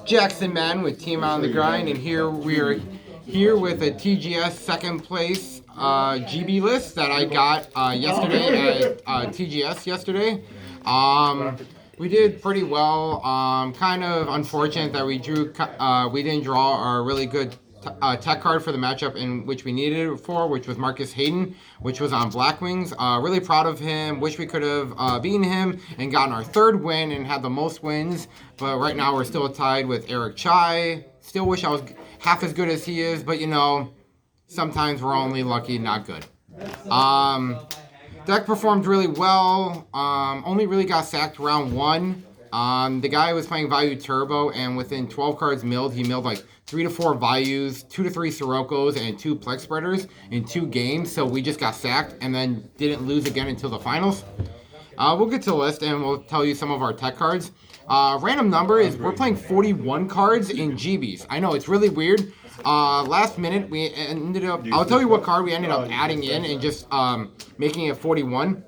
Jackson Man with Team on the Grind, and here we are here with a TGS second place GB list that I got yesterday at TGS yesterday. We did pretty well. Kind of unfortunate that we didn't draw a really good tech card for the matchup in which we needed it for, which was Marcus Hayden, which was on Black Wings. Really proud of him. Wish we could have beaten him and gotten our third win and had the most wins. But right now we're still tied with Eric Chai. Still wish I was half as good as he is, but you know, sometimes we're only lucky, not good. Deck performed really well. Only really got sacked round one. The guy was playing Value Turbo, and within 12 cards milled, he milled like 3 to 4 Values, 2 to 3 Sirokkos, and 2 Plex Spreaders in 2 games. So we just got sacked and then didn't lose again until the finals. We'll get to the list and we'll tell you some of our tech cards. Random number is we're playing 41 cards in GBs. I know, it's really weird. Last minute, we ended up, I'll tell you what card we ended up adding in and just making it 41.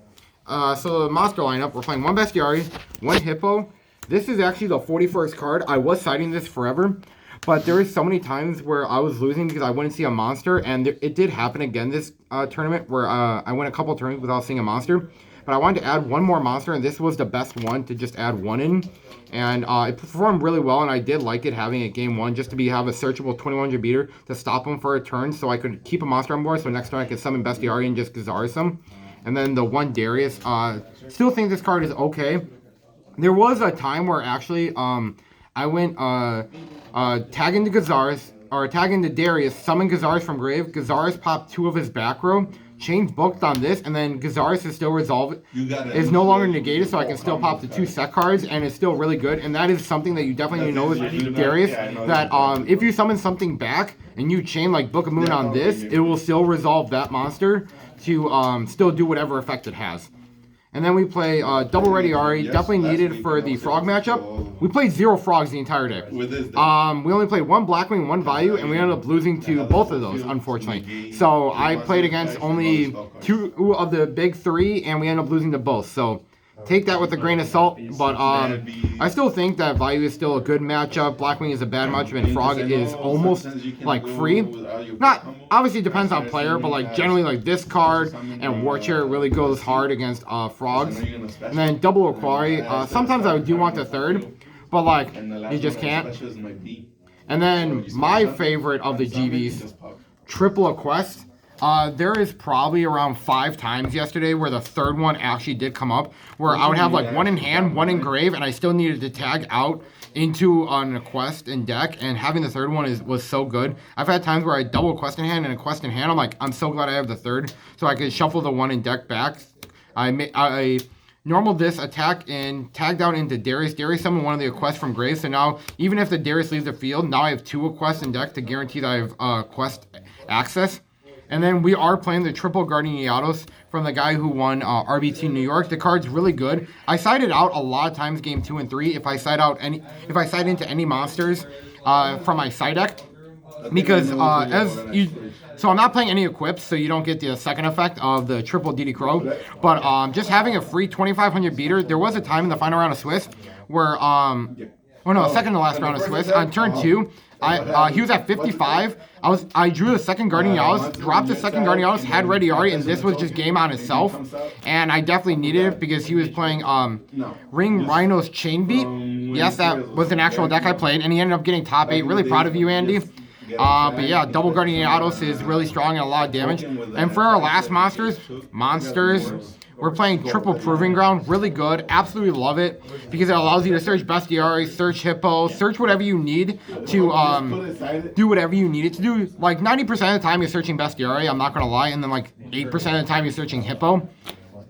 So the monster lineup, we're playing 1 Bestiary, 1 Hippo. This is actually the 41st card. I was citing this forever, but there is so many times where I was losing because I wouldn't see a monster, and it did happen again this tournament where I went a couple turns without seeing a monster. But I wanted to add one more monster, and this was the best one to just add one in. And it performed really well, and I did like it having it game 1 just to have a searchable 2100 beater to stop him for a turn so I could keep a monster on board. So next turn I could summon Bestiary and just Gazarus him. And then the 1 Darius. Still think this card is okay. There was a time where actually I went tag into Gazarus, or tag into Darius, summon Gazarus from grave. Gazarus popped 2 of his back row. Change booked on this, and then Gazarus is still resolved. Is no longer negated, so I can still pop the 2 set cards, and it's still really good. And that is something that you definitely need to know with Darius. That if you summon something back and you chain like Book of Moon on this, it will still resolve that monster to still do whatever effect it has. And then we play double Ready Ari, definitely needed for the frog matchup. We played 0 frogs the entire day. We only played 1 Blackwing, 1 Value, and we ended up losing to both of those, unfortunately. So I played against only 2 of the big 3, and we ended up losing to both. So take that with a grain of salt, but I still think that Value is still a good matchup. Blackwing is a bad matchup, and Frog is almost like free. Not obviously it depends on player, but like generally like this card and War Chair really goes hard against frogs. And then double Aquari. Sometimes I do want the 3rd, but like you just can't. And then my favorite of the GBs, triple a quest. There is probably around 5 times yesterday where the 3rd one actually did come up, where I would have like 1 in hand, 1 in grave, and I still needed to tag out into a quest in deck, and having the 3rd one was so good. I've had times where I double a quest in hand and a quest in hand. I'm like, I'm so glad I have the 3rd, so I could shuffle the 1 in deck back. I normal this attack and tagged out into Darius. Darius summoned one of the quests from grave, so now even if the Darius leaves the field, now I have 2 quests in deck to guarantee that I have quest access. And then we are playing the triple Guardian Yados from the guy who won RBT New York. The card's really good. I sided out a lot of times game 2 and 3 if I side into any monsters from my side deck, because so I'm not playing any equips, so you don't get the second effect of the triple DD Crow. But just having a free 2500 beater, there was a time in the final round of Swiss where second to last round of Swiss on turn 2. He was at 55. I drew the second Guardian Yados, dropped the second Guardian Yados, had Ready Ari, and this was just game on itself. And I definitely needed it because he was playing Ring Rhino's Chain Beat. Yes, that was an actual deck I played, and he ended up getting top 8. Really proud of you, Andy. But yeah, double Guardian Yados is really strong and a lot of damage. And for our last monsters, we're playing triple Proving Ground, really good, absolutely love it, because it allows you to search Bestiary, search Hippo, search whatever you need to do whatever you need it to do. Like 90% of the time you're searching Bestiary, I'm not going to lie, and then like 8% of the time you're searching Hippo.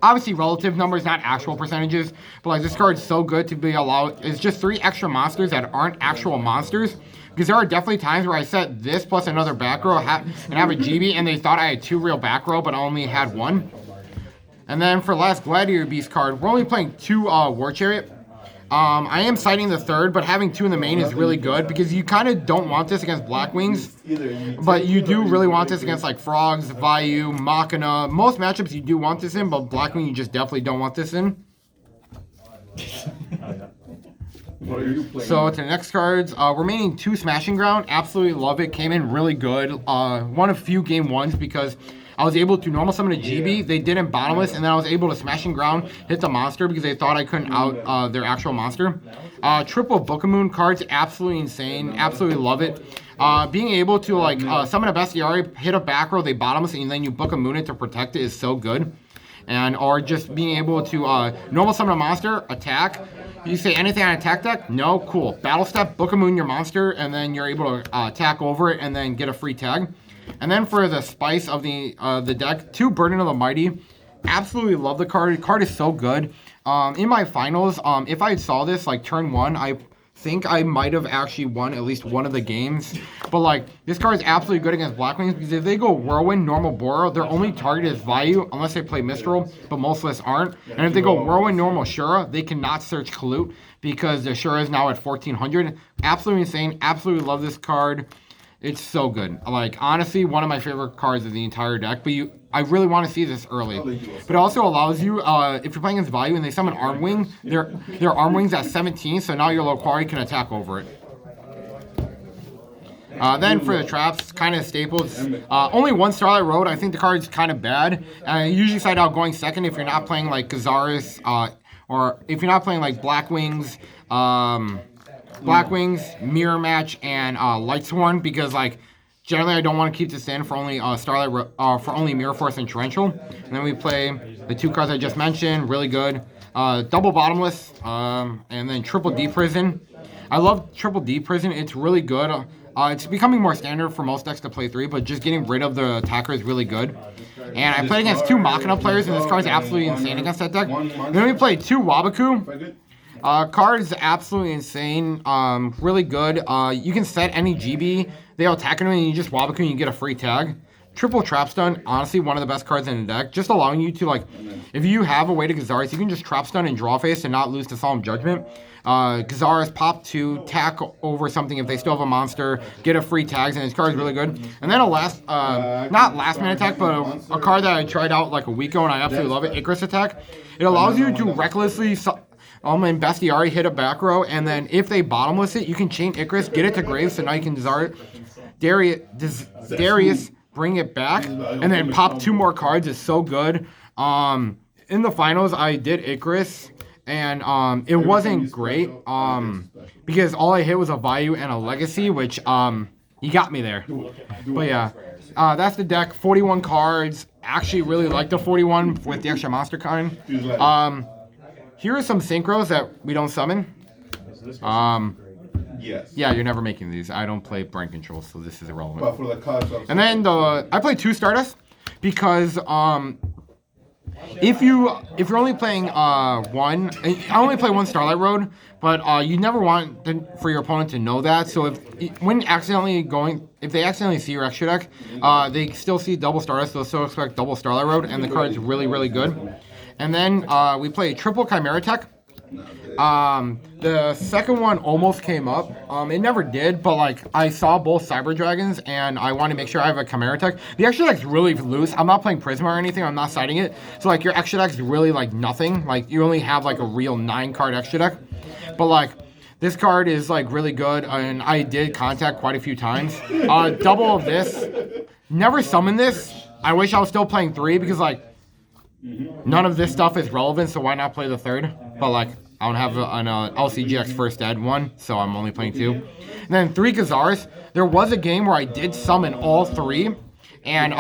Obviously relative numbers, not actual percentages, but like this card's so good to be allowed. It's just 3 extra monsters that aren't actual monsters. Because there are definitely times where I set this plus another back row and have a GB, and they thought I had 2 real back row, but I only had 1. And then for last Gladiator Beast card, we're only playing 2 War Chariot. I am citing the 3rd, but having 2 in the main is really good because you kind of don't want this against Black Wings, but you do really want this against like Frogs, Vayu, Machina. Most matchups you do want this in, but Black Wing you just definitely don't want this in. So to the next cards, remaining 2 Smashing Ground. Absolutely love it. Came in really good. One of few game ones because I was able to normal summon a GB. They didn't bottomless, and then I was able to Smashing Ground hit the monster because they thought I couldn't out their actual monster. Triple Book of Moon cards, absolutely insane. Absolutely love it. Being able to like summon a Bestiary, hit a back row, they bottomless, and then you Book of Moon it to protect it is so good. And or just being able to normal summon a monster, attack. You say anything on attack deck? No? Cool. Battle step, Book of Moon your monster, and then you're able to attack over it and then get a free tag. And then for the spice of the deck, 2 Burden of the Mighty. Absolutely love the card. The card is so good. In my finals, if I saw this like turn 1, I think I might have actually won at least one of the games. But like this card is absolutely good against Blackwings because if they go Whirlwind, normal Boro, their only target is Vayu unless they play Mistral, but most lists aren't. And if they go Whirlwind, normal Shura, they cannot search Kalut because the Shura is now at 1400. Absolutely insane. Absolutely love this card. It's so good. Like honestly, one of my favorite cards of the entire deck. But I really want to see this early. But it also allows you, if you're playing against Vayu and they summon Arm Wing, their Arm Wing's at 17, so now your Loquari can attack over it. Then for the traps, kind of staples. Only 1 Starlight Road. I think the card's kind of bad. I usually side out going second if you're not playing like Gazaris, or if you're not playing like Blackwings, Mirror Match, and Lightsworn, because like generally I don't want to keep this in for only Starlight for only Mirror Force and Torrential. And then we play the 2 cards I just mentioned, really good. Double Bottomless, and then Triple D Prison. I love Triple D Prison. It's really good. It's becoming more standard for most decks to play 3, but just getting rid of the attacker is really good. And I played against 2 Machina players, and this card's absolutely insane against that deck. Then we played 2 Wabaku. Card is absolutely insane. Really good. You can set any GB. They attack him and you just Wabaku and you get a free tag. Triple Trap Stun, honestly, one of the best cards in the deck. Just allowing you to, like, if you have a way to Gazaris, you can just Trap Stun and draw face and not lose to Solemn Judgment. Gazaris pop 2, tack over something if they still have a monster, get a free tags, and his card is really good. And then a not last minute attack, but a card that I tried out like a week ago and I absolutely love it, Icarus Attack. It allows you to recklessly and Bestiari hit a back row, and then if they bottomless it, you can chain Icarus, get it to Graves, so now you can Darius, bring it back, and then pop 2 more cards. It's so good. In the finals, I did Icarus, and it wasn't great because all I hit was a Vayu and a Legacy, which he got me there. But yeah, that's the deck. 41 cards. Actually, really like the 41 with the extra monster kind. Here are some synchros that we don't summon. Yes. Yeah, you're never making these. I don't play brain control, so this is irrelevant. But for the cards, and then I play 2 Stardust because if you're only playing 1, I only play 1 Starlight Road, but you never want for your opponent to know that. So if they accidentally see your extra deck, they still see double Stardust. They'll still expect double Starlight Road, and the card's really, really good. And then we play triple Chimera Tech. The second one almost came up. It never did, but like I saw both Cyber Dragons and I want to make sure I have a Chimera Tech. The extra deck's really loose. I'm not playing Prisma or anything. I'm not siding it. So like your extra deck's really like nothing. Like you only have like a real 9-card extra deck. But like this card is like really good, and I did contact quite a few times. Double of this. Never summoned this. I wish I was still playing 3 because like none of this stuff is relevant, so why not play the 3rd? But like I don't have an LCGX First Ed one, so I'm only playing 2. And then 3 Gazars. There was a game where I did summon all 3, and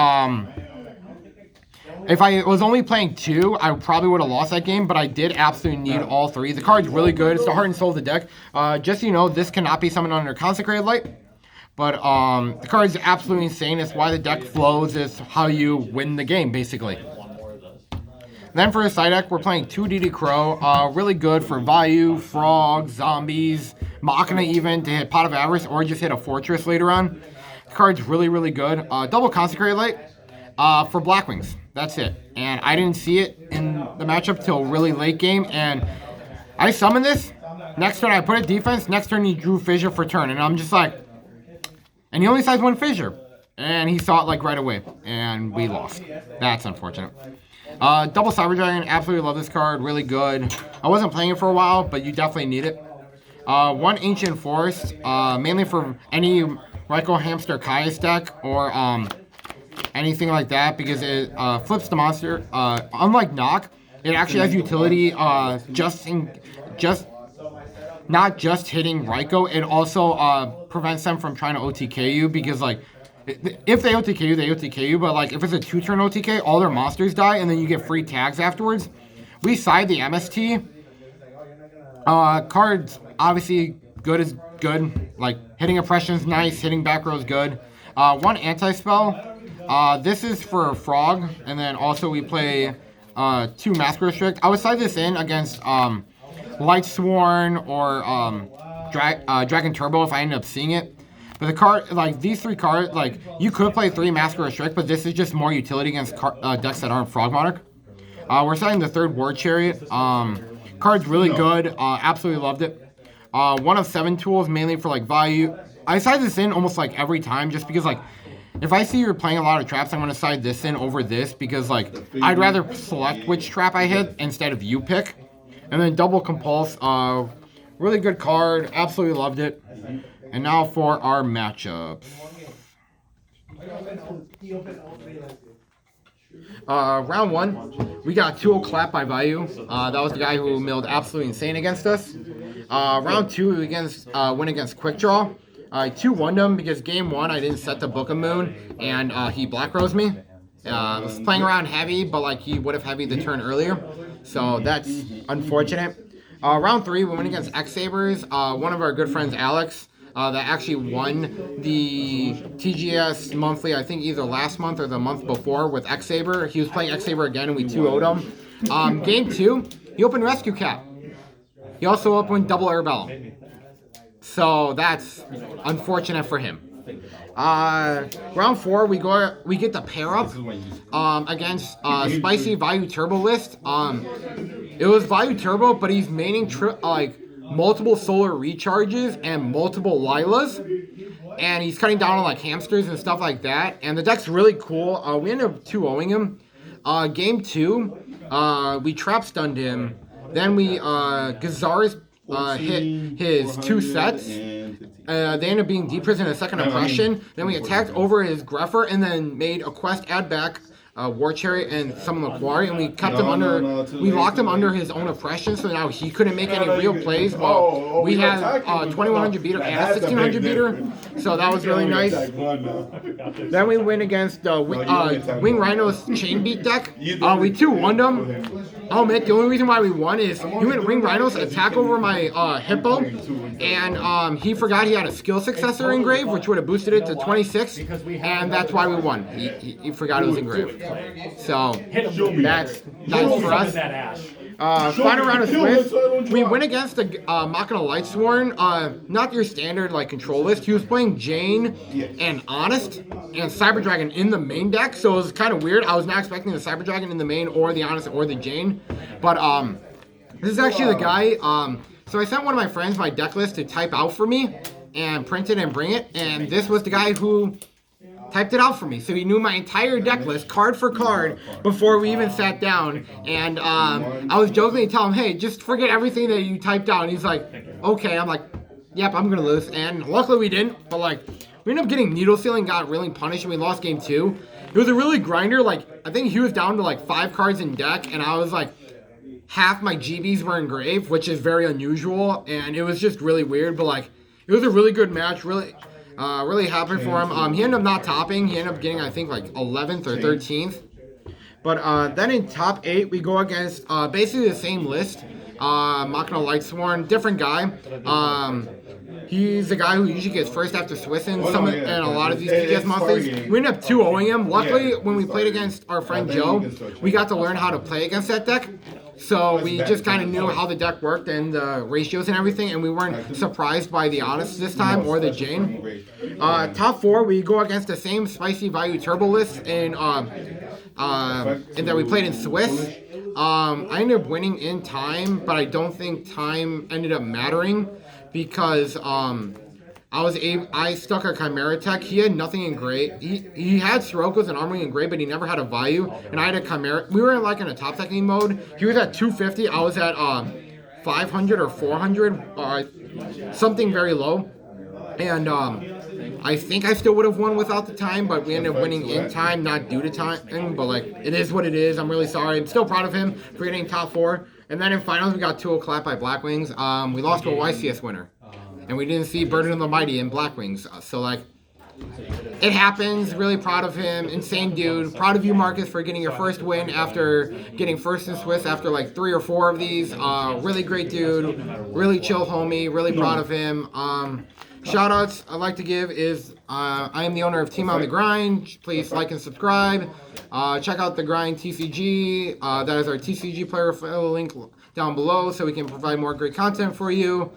if I was only playing 2, I probably would have lost that game, but I did absolutely need all 3. The card's really good. It's the heart and soul of the deck. Just so you know, this cannot be summoned under Consecrated Light. But the card is absolutely insane. It's why the deck flows. It's how you win the game, basically. Then for the side deck, we're playing 2 DD Crow. Really good for Vayu, Frogs, Zombies, Machina even, to hit Pot of Avarice, or just hit a Fortress later on. The card's really, really good. Double Consecrated Light for Blackwings. That's it. And I didn't see it in the matchup till really late game. And I summoned this. Next turn, I put it defense. Next turn, he drew Fissure for turn. And I'm just like... And he only sides 1 Fissure. And he saw it like right away. And we lost. That's unfortunate. Double Cyber Dragon, absolutely love this card, really good. I wasn't playing it for a while, but you definitely need it. One Ancient Forest, mainly for any Ryko Hamster Caius deck or anything like that, because it flips the monster. Unlike Knock, it actually has utility just not just hitting Ryko. It also prevents them from trying to OTK you, because like if they OTK you, they OTK you. But like if it's a 2-turn OTK, all their monsters die, and then you get free tags afterwards. We side the MST. Cards obviously good is good. Like hitting oppression's nice, hitting back row is good. One anti-spell. This is for Frog, and then also we play 2 Master Restrict. I would side this in against Lightsworn or Dragon Turbo if I end up seeing it. But the card, like these 3 cards, like you could play 3 Master Restrict, but this is just more utility against decks that aren't Frog Monarch. We're siding the 3rd War Chariot. Card's really good. Absolutely loved it. 1 of 7 tools, mainly for like value. I side this in almost like every time, just because like if I see you're playing a lot of traps, I'm going to side this in over this, because like I'd rather select which trap I hit instead of you pick. And then Double Compulse, really good card, absolutely loved it. And now for our matchups. Round 1, we got 2-0 clap by Vayu. That was the guy who milled absolutely insane against us. Round 2, we win against Quick Draw. I 2-1'd him because game 1 I didn't set the Book of Moon, and he Black Rose me. I was playing around heavy, but like he would have heavy the turn earlier, so that's unfortunate. Round 3, we went against X-Sabers. One of our good friends, Alex, that actually won the TGS monthly, I think either last month or the month before, with X-Saber. He was playing X-Saber again, and we 2-0'd him. Game 2, he opened Rescue Cat. He also opened Double Airbellum. So that's unfortunate for him. Round 4, we get the pair up against Spicy Vayu Turbo list. It was Vayu Turbo, but he's maining like multiple solar recharges and multiple Lilas, and he's cutting down on like hamsters and stuff like that. And the deck's really cool. We ended up 2-0'ing him. Game 2, we trap stunned him. Then we Gazar's hit his 2 sets. They ended up being Deep Prison and Second Oppression. Then we attacked over his Greffer and then made a quest add back War Chariot and Summon the Quarry, and we kept him under. We locked him under his own oppression, so now he couldn't make any real plays. Well, we had 2100 beater and a 1600 beater, so that was really nice. Then we went against Wing Rhino's Chain Beat deck. We 2-1'd him. Oh man, the only reason why we won is he went Ring Rhinos, attack over my Hippo, and he forgot he had a skill successor engrave, which would have boosted it to 26, and that's why we won. He forgot it was engraved. So that's for us. Final round of Swiss, we went against the Machina Lightsworn, not your standard like control list. He was playing Jane and Honest and Cyber Dragon in the main deck, so it was kind of weird. I was not expecting the Cyber Dragon in the main or the Honest or the Jane, but this is actually the guy. So I sent one of my friends my deck list to type out for me and print it and bring it, and this was the guy who typed it out for me, so he knew my entire deck list, card for card, before we even sat down. And I was jokingly telling him, hey, just forget everything that you typed out. And he's like, okay. I'm like, yep, I'm gonna lose. And luckily we didn't, but like, we ended up getting Needle Sealing, got really punished, and we lost game 2. It was a really grinder. Like, I think he was down to like 5 cards in deck, and I was like, half my GBs were engraved, which is very unusual, and it was just really weird. But like, it was a really good match, really happy for him. He ended up not topping. He ended up getting, I think, like 11th or 13th. But then in top 8, we go against basically the same list. Machina Lightsworn, different guy. He's the guy who usually gets first after Swiss and a lot of these TGS monthlies. We ended up 2-0'ing him. Luckily, when we played against our friend Joe, we got to learn how to play against that deck. So we just kind of knew how the deck worked and the ratios and everything, and we weren't surprised by the Honest this time or the Jane. Top 4, we go against the same Spicy Vayu Turbo list and that we played in Swiss. I ended up winning in time, but I don't think time ended up mattering because I stuck a Chimera tech. He had nothing in gray. He had Siroko's and Armoring in gray, but he never had a Vayu. And I had a Chimera. We were in like in a top teching mode. He was at 250. I was at 500 or 400, something very low. And I think I still would have won without the time, but we ended up winning in time, not due to time. But like, it is what it is. I'm really sorry. I'm still proud of him for getting top 4. And then in finals, we got 2-0 clap by Black Wings. We lost to a YCS winner, and we didn't see Burden of the Mighty in Black Wings. So like, it happens. Really proud of him. Insane dude. Proud of you, Marcus, for getting your first win after getting first in Swiss after like 3 or 4 of these. Really great dude. Really chill homie. Really proud of him. Shout outs I'd like to give is I am the owner of Team on the Grind. Please like and subscribe. Check out the Grind TCG. That is our TCG player link down below so we can provide more great content for you.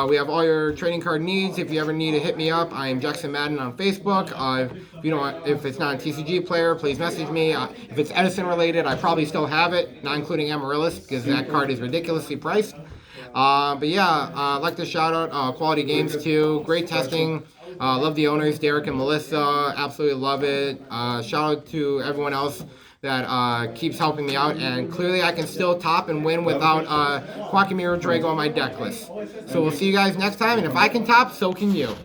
We have all your trading card needs. If you ever need to hit me up, I am Jackson Madden on Facebook. If it's not a TCG player, please message me. If it's Edison related, I probably still have it, not including Amaryllis because that card is ridiculously priced. But yeah, I'd like to shout out Quality Games too. Great testing. Love the owners, Derek and Melissa. Absolutely love it. Shout out to everyone else that keeps helping me out. And clearly I can still top and win without Quackimir Drago on my deck list. So we'll see you guys next time. And if I can top, so can you.